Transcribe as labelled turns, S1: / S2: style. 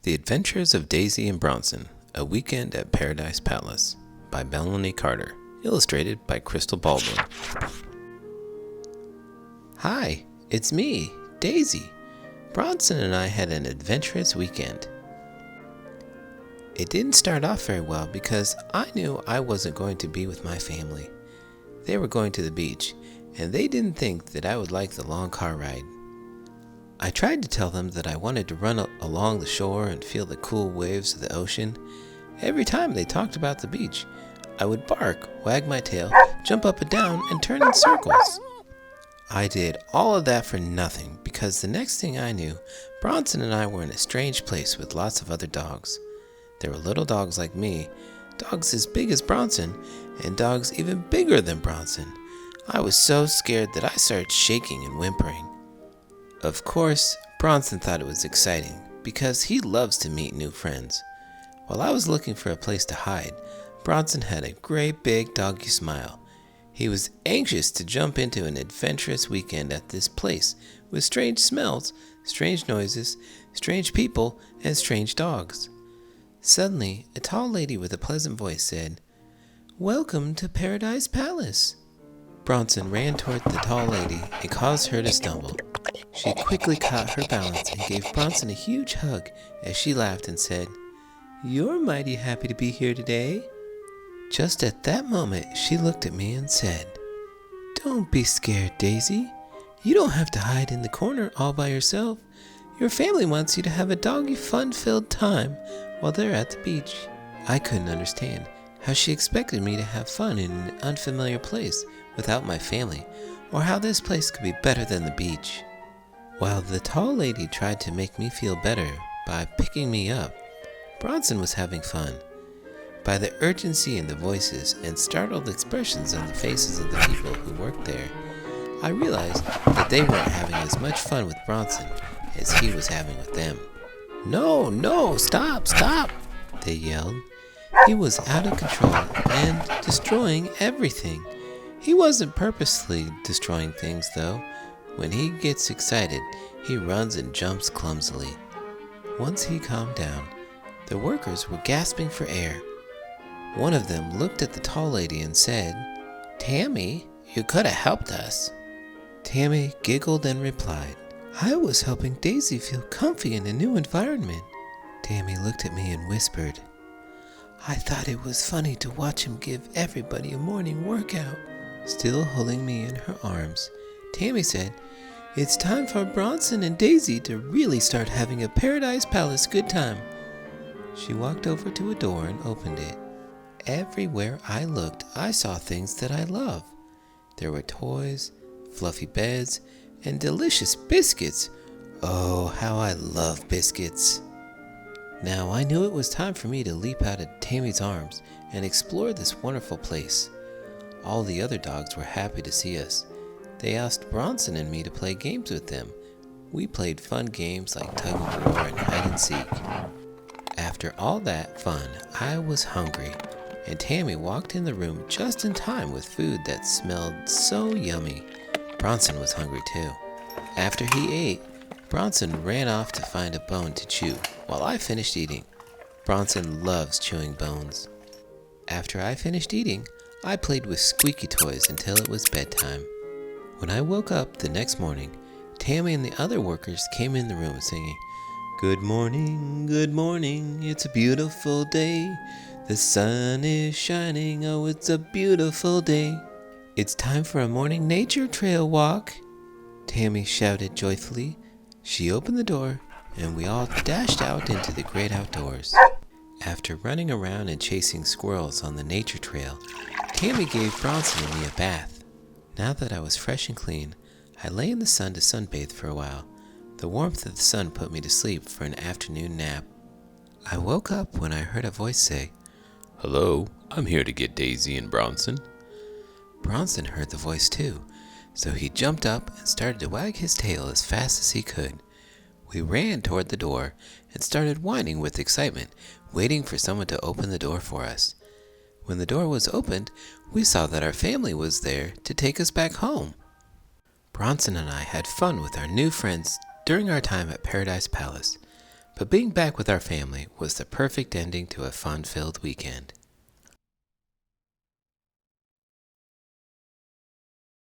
S1: The Adventures of Daisy and Bronson, A Weekend at Paradise Palace by Melonie Carter, illustrated by Cristal Baldwin. Hi, it's me, Daisy. Bronson and I had an adventurous weekend. It didn't start off very well because I knew I wasn't going to be with my family. They were going to the beach, and they didn't think that I would like the long car ride. I tried to tell them that I wanted to run along the shore and feel the cool waves of the ocean. Every time they talked about the beach, I would bark, wag my tail, jump up and down, and turn in circles. I did all of that for nothing because the next thing I knew, Bronson and I were in a strange place with lots of other dogs. There were little dogs like me, dogs as big as Bronson, and dogs even bigger than Bronson. I was so scared that I started shaking and whimpering. Of course, Bronson thought it was exciting because he loves to meet new friends. While I was looking for a place to hide, Bronson had a great big doggy smile. He was anxious to jump into an adventurous weekend at this place with strange smells, strange noises, strange people, and strange dogs. Suddenly, a tall lady with a pleasant voice said, "Welcome to Paradise Palace." Bronson ran toward the tall lady and caused her to stumble. She quickly caught her balance and gave Bronson a huge hug as she laughed and said, "You're mighty happy to be here today." Just at that moment, she looked at me and said, "Don't be scared, Daisy. You don't have to hide in the corner all by yourself. Your family wants you to have a doggy fun-filled time while they're at the beach." I couldn't understand how she expected me to have fun in an unfamiliar place without my family, or how this place could be better than the beach. While the tall lady tried to make me feel better by picking me up, Bronson was having fun. By the urgency in the voices and startled expressions on the faces of the people who worked there, I realized that they weren't having as much fun with Bronson as he was having with them. No, stop, they yelled. He was out of control and destroying everything. He wasn't purposely destroying things, though. When he gets excited, he runs and jumps clumsily. Once he calmed down, the workers were gasping for air. One of them looked at the tall lady and said, "Tammy, you could have helped us." Tammy giggled and replied, "I was helping Daisy feel comfy in a new environment." Tammy looked at me and whispered, "I thought it was funny to watch him give everybody a morning workout." Still holding me in her arms, Tammy said, "It's time for Bronson and Daisy to really start having a Paradise Palace good time." She walked over to a door and opened it. Everywhere I looked, I saw things that I love. There were toys, fluffy beds, and delicious biscuits. Oh, how I love biscuits. Now I knew it was time for me to leap out of Tammy's arms and explore this wonderful place. All the other dogs were happy to see us. They asked Bronson and me to play games with them. We played fun games like tug of war and hide and seek. After all that fun, I was hungry, and Tammy walked in the room just in time with food that smelled so yummy. Bronson was hungry too. After he ate, Bronson ran off to find a bone to chew while I finished eating. Bronson loves chewing bones. After I finished eating, I played with squeaky toys until it was bedtime. When I woke up the next morning, Tammy and the other workers came in the room singing, good morning, it's a beautiful day. The sun is shining, oh, it's a beautiful day. It's time for a morning nature trail walk," Tammy shouted joyfully. She opened the door, and we all dashed out into the great outdoors. After running around and chasing squirrels on the nature trail, Tammy gave Bronson and me a bath. Now that I was fresh and clean, I lay in the sun to sunbathe for a while. The warmth of the sun put me to sleep for an afternoon nap. I woke up when I heard a voice say, "Hello, I'm here to get Daisy and Bronson." Bronson heard the voice too, so he jumped up and started to wag his tail as fast as he could. We ran toward the door and started whining with excitement, waiting for someone to open the door for us. When the door was opened, we saw that our family was there to take us back home. Bronson and I had fun with our new friends during our time at Paradise Palace, But being back with our family was the perfect ending to a fun-filled weekend.